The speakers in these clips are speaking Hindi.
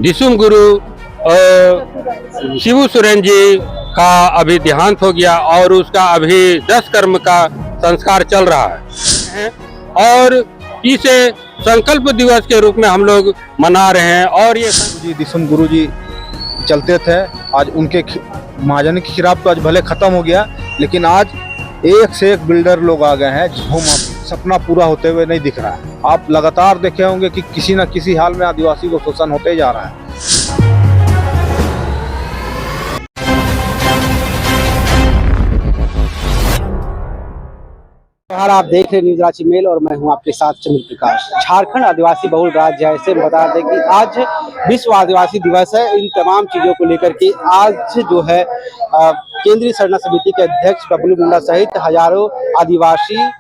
दिसुम गुरु शिबू सोरेन जी का अभी देहांत हो गया और उसका अभी 10 कर्म का संस्कार चल रहा है और इसे संकल्प दिवस के रूप में हम लोग मना रहे हैं। और ये जी दिसुम गुरु जी चलते थे, आज उनके महाजन के खिलाफ तो आज भले खत्म हो गया, लेकिन आज एक से एक बिल्डर लोग आ गए हैं जिनको सपना पूरा होते हुए नहीं दिख रहा है। आप लगातार देखे होंगे कि किसी न किसी हाल में आदिवासी को शोषण होते ही जा रहा है। आप देख रहे न्यूज रांची मेल और मैं हूं आपके साथ चंद्र प्रकाश। झारखंड आदिवासी बहुल राज्य है, ऐसे बता दें कि आज विश्व आदिवासी दिवस है। इन तमाम चीजों को लेकर के आज जो है केंद्रीय सरना समिति के अध्यक्ष बबलू मुंडा सहित हजारों आदिवासी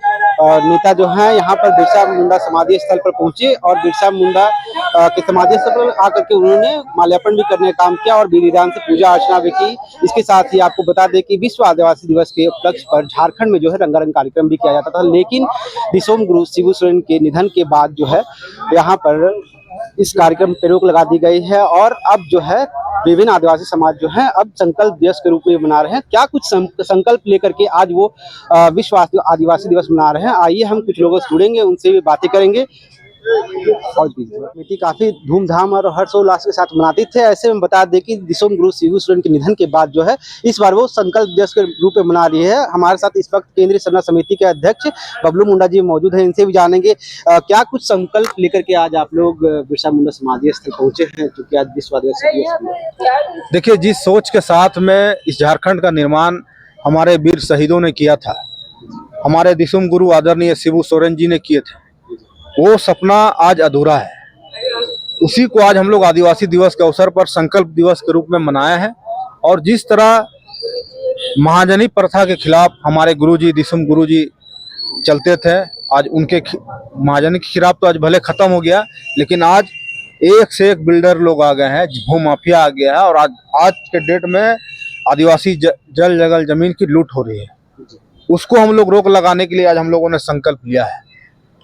नेता जो हैं यहाँ पर बिरसा मुंडा समाधि स्थल पर पहुंचे और बिरसा मुंडा के समाधि स्थल पर आकर के उन्होंने माल्यार्पण भी करने का काम किया और विधि विधान से पूजा अर्चना भी की। इसके साथ ही आपको बता दें कि विश्व आदिवासी दिवस के उपलक्ष्य पर झारखंड में जो है रंगारंग कार्यक्रम भी किया जाता था, लेकिन दिसोम गुरु शिबू सोरेन के निधन के बाद जो है यहाँ पर इस कार्यक्रम पर रोक लगा दी गई है और अब जो है विभिन्न आदिवासी समाज जो है अब संकल्प दिवस के रूप में मना रहे हैं। क्या कुछ संकल्प लेकर के आज वो विश्व आदिवासी दिवस मना रहे हैं, आइए हम कुछ लोगों से जुड़ेंगे, उनसे भी बातें करेंगे। और कमेटी काफी धूमधाम और हर्षोल्लास के साथ मनाती थे। ऐसे में बता दें कि दिसोम गुरु शिबू सोरेन के निधन के बाद जो है इस बार वो संकल्प दिवस के रूप में मना रही है। हमारे साथ इस वक्त केंद्रीय सरना समिति के अध्यक्ष बबलू मुंडा जी मौजूद हैं, इनसे भी जानेंगे क्या कुछ संकल्प लेकर के आज आप लोग बिरसा मुंडा समाधि स्थल पहुंचे हैं, क्योंकि आज विश्व आदिवासी दिवस। देखिए, जिस सोच के साथ में इस झारखंड का निर्माण हमारे वीर शहीदों ने किया था, हमारे दिसुम गुरु आदरणीय शिबू सोरेन जी ने किए थे, वो सपना आज अधूरा है। उसी को आज हम लोग आदिवासी दिवस के अवसर पर संकल्प दिवस के रूप में मनाया है। और जिस तरह महाजनी प्रथा के खिलाफ हमारे गुरुजी दिसुम गुरु जी चलते थे, आज उनके महाजनी के खिलाफ तो आज भले खत्म हो गया, लेकिन आज एक से एक बिल्डर लोग आ गए हैं, भू माफिया आ गया है और आज के डेट में आदिवासी जल जंगल जमीन की लूट हो रही है। उसको हम लोग रोक लगाने के लिए आज हम लोगों ने संकल्प लिया है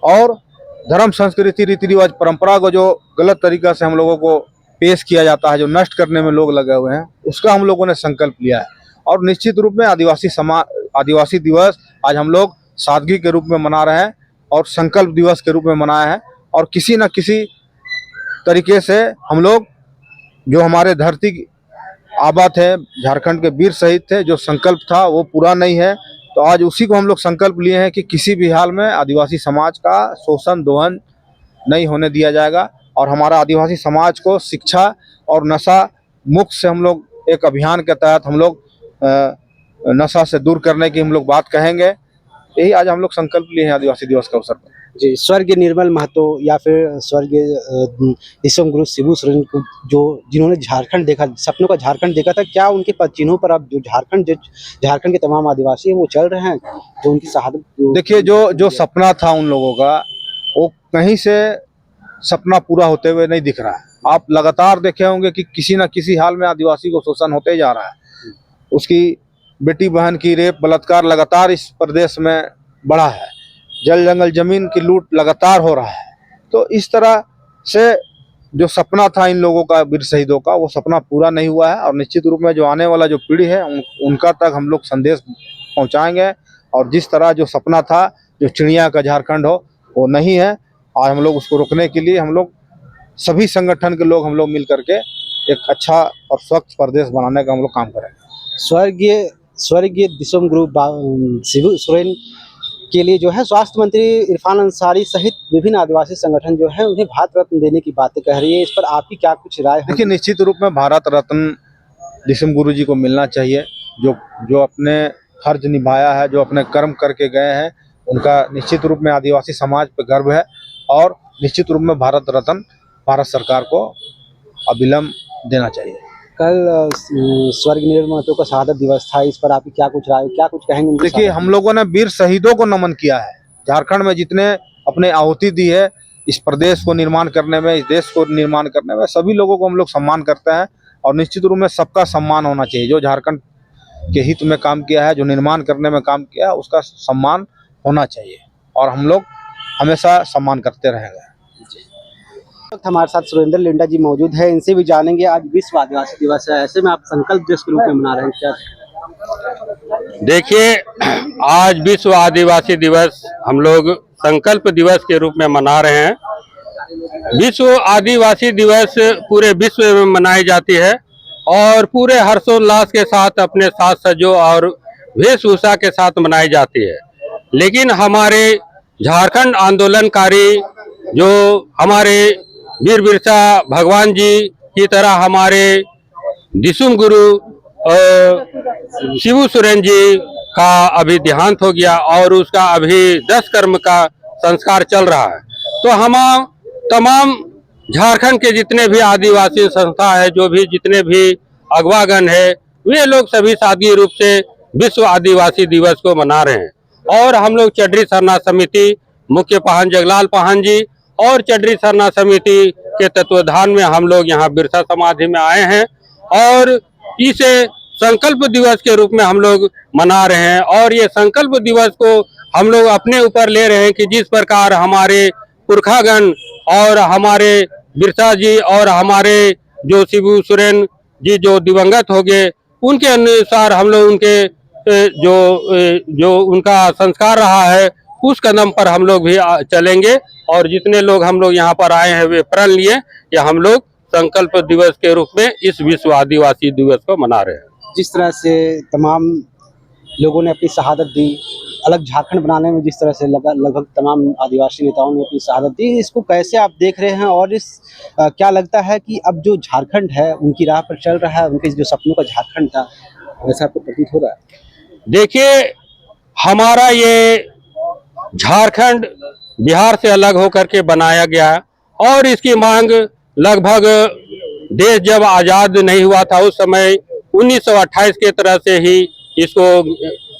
और धर्म संस्कृति रीति रिवाज परंपरा को जो गलत तरीका से हम लोगों को पेश किया जाता है, जो नष्ट करने में लोग लगे हुए हैं, उसका हम लोगों ने संकल्प लिया है। और निश्चित रूप में आदिवासी दिवस आज हम लोग सादगी के रूप में मना रहे हैं और संकल्प दिवस के रूप में मनाया है। और किसी न किसी तरीके से हम लोग जो हमारे धरती आबा थे, झारखंड के वीर शहीद थे, जो संकल्प था वो पूरा नहीं है, तो आज उसी को हम लोग संकल्प लिए हैं कि किसी भी हाल में आदिवासी समाज का शोषण दोहन नहीं होने दिया जाएगा। और हमारा आदिवासी समाज को शिक्षा और नशा मुक्त से हम लोग एक अभियान के तहत हम लोग नशा से दूर करने की हम लोग बात कहेंगे। यही आज हम लोग संकल्प लिए हैं आदिवासी दिवस के अवसर पर। जी, स्वर्गीय निर्मल महतो या फिर स्वर्गीय दिसोम गुरु शिबू सोरेन को जिन्होंने झारखंड देखा, सपनों का झारखंड देखा था, क्या उनके पद चिन्हों पर अब जो झारखंड के तमाम आदिवासी हैं वो चल रहे हैं, जो उनकी शहादत? देखिए, जो सपना था उन लोगों का, वो कहीं से सपना पूरा होते हुए नहीं दिख रहा है। आप लगातार देखे होंगे कि किसी न किसी हाल में आदिवासी को शोषण होते जा रहा है। उसकी बेटी बहन की रेप बलात्कार लगातार इस प्रदेश में बढ़ा है, जल जंगल जमीन की लूट लगातार हो रहा है। तो इस तरह से जो सपना था इन लोगों का, वीर शहीदों का, वो सपना पूरा नहीं हुआ है। और निश्चित रूप में जो आने वाला जो पीढ़ी है उनका तक हम लोग संदेश पहुंचाएंगे। और जिस तरह जो सपना था, जो चिड़िया का झारखंड हो, वो नहीं है। आज हम लोग उसको रोकने के लिए हम लोग सभी संगठन के लोग हम लोग मिल करके एक अच्छा और स्वच्छ प्रदेश बनाने का हम लोग काम करेंगे। स्वर्गीय दिसोम गुरु शिबू सोरेन के लिए जो है स्वास्थ्य मंत्री इरफान अंसारी सहित विभिन्न आदिवासी संगठन जो है उन्हें भारत रत्न देने की बातें कह रही है। इस पर आपकी क्या कुछ राय है? देखिए, निश्चित रूप में भारत रत्न दिसुम गुरु जी को मिलना चाहिए। जो अपने फर्ज निभाया है, जो अपने कर्म करके गए हैं, उनका निश्चित रूप में आदिवासी समाज पर गर्व है। और निश्चित रूप में भारत रत्न भारत सरकार को अविलंब देना चाहिए। कल स्वर्गीय निर्मल महतो का शहादत दिवस था, इस पर आपकी क्या कुछ राय, क्या कुछ कहेंगे? देखिए, हम लोगों ने वीर शहीदों को नमन किया है। झारखंड में जितने अपने आहुति दी है इस प्रदेश को निर्माण करने में, इस देश को निर्माण करने में, सभी लोगों को हम लोग सम्मान करते हैं। और निश्चित रूप में सबका सम्मान होना चाहिए। जो झारखंड के हित में काम किया है, जो निर्माण करने में काम किया है, उसका सम्मान होना चाहिए और हम लोग हमेशा सम्मान करते रहेंगे। वक्त हमारे साथ सुरेंद्र लिंडा जी मौजूद है, इनसे भी जानेंगे। आज विश्व आदिवासी दिवस है, ऐसे में आप संकल्प दिवस के रूप में मना रहे हैं क्या? देखिए, आज विश्व आदिवासी दिवस हम लोग संकल्प दिवस के रूप में मना रहे हैं। विश्व आदिवासी दिवस पूरे विश्व में मनाई जाती है और पूरे हर्षोल्लास के साथ अपने साज सज्जो और वेशभूषा के साथ मनाई जाती है। लेकिन हमारे झारखंड आंदोलनकारी जो हमारे वीर बिरसा भगवान जी की तरह हमारे दिसुम गुरु शिबू सोरेन जी का अभी देहांत हो गया और उसका अभी 10 कर्म का संस्कार चल रहा है। तो हम तमाम झारखंड के जितने भी आदिवासी संस्था है, जो भी जितने भी अगवागण है, वे लोग सभी सादगी रूप से विश्व आदिवासी दिवस को मना रहे हैं। और हम लोग चड्डी सरना समिति, मुख्य पाहन जगलाल पाहन जी और चड्डी सरना समिति के तत्वाधान में हम लोग यहाँ बिरसा समाधि में आए हैं और इसे संकल्प दिवस के रूप में हम लोग मना रहे हैं। और ये संकल्प दिवस को हम लोग अपने ऊपर ले रहे हैं कि जिस प्रकार हमारे पुरखागण और हमारे बिरसा जी और हमारे जो शिबू सोरेन जी जो दिवंगत हो गए, उनके अनुसार हम लोग उनके जो उनका संस्कार रहा है उस कदम पर हम लोग भी चलेंगे। और जितने लोग हम लोग यहाँ पर आए हैं वे प्रण लिए या हम लोग संकल्प दिवस के रूप में इस विश्व आदिवासी दिवस को मना रहे हैं। जिस तरह से तमाम लोगों ने अपनी शहादत दी, अलग झारखंड बनाने में जिस तरह से लगभग तमाम आदिवासी नेताओं ने अपनी शहादत दी, इसको कैसे आप देख रहे हैं? और क्या लगता है कि अब जो झारखंड है उनकी राह पर चल रहा है, उनके जो सपनों का झारखंड था, वैसा आपको प्रतीत हो रहा है? देखिए, हमारा ये झारखंड बिहार से अलग होकर के बनाया गया और इसकी मांग लगभग देश जब आजाद नहीं हुआ था उस समय 1928 के तरह से ही इसको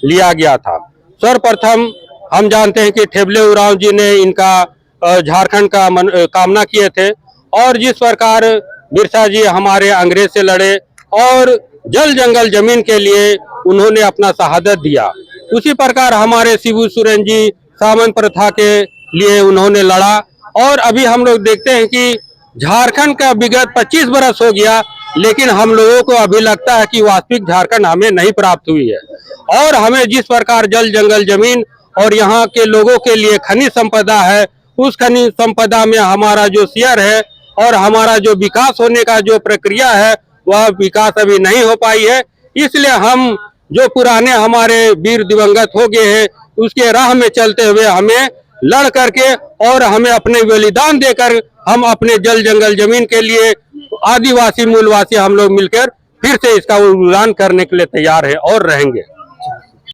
लिया गया था। सर्वप्रथम हम जानते हैं कि ठेबले उरांव जी ने इनका झारखंड का कामना किए थे और जिस प्रकार बिरसा जी हमारे अंग्रेज से लड़े और जल जंगल जमीन के लिए उन्होंने अपना शहादत दिया, उसी प्रकार हमारे शिबू सोरेन जी सामंत प्रथा के लिए उन्होंने लड़ा। और अभी हम लोग देखते हैं कि झारखंड का विगत 25 बरस हो गया, लेकिन हम लोगों को अभी लगता है कि वास्तविक झारखंड हमें नहीं प्राप्त हुई है। और हमें जिस प्रकार जल जंगल जमीन और यहाँ के लोगों के लिए खनिज संपदा है, उस खनिज संपदा में हमारा जो शेयर है और हमारा जो विकास होने का जो प्रक्रिया है वह विकास अभी नहीं हो पाई है। इसलिए हम जो पुराने हमारे वीर दिवंगत हो गए हैं उसके राह में चलते हुए हमें लड़ करके और हमें अपने बलिदान देकर हम अपने जल जंगल जमीन के लिए आदिवासी मूलवासी हम लोग मिलकर फिर से इसका उड़ान करने के लिए तैयार है और रहेंगे।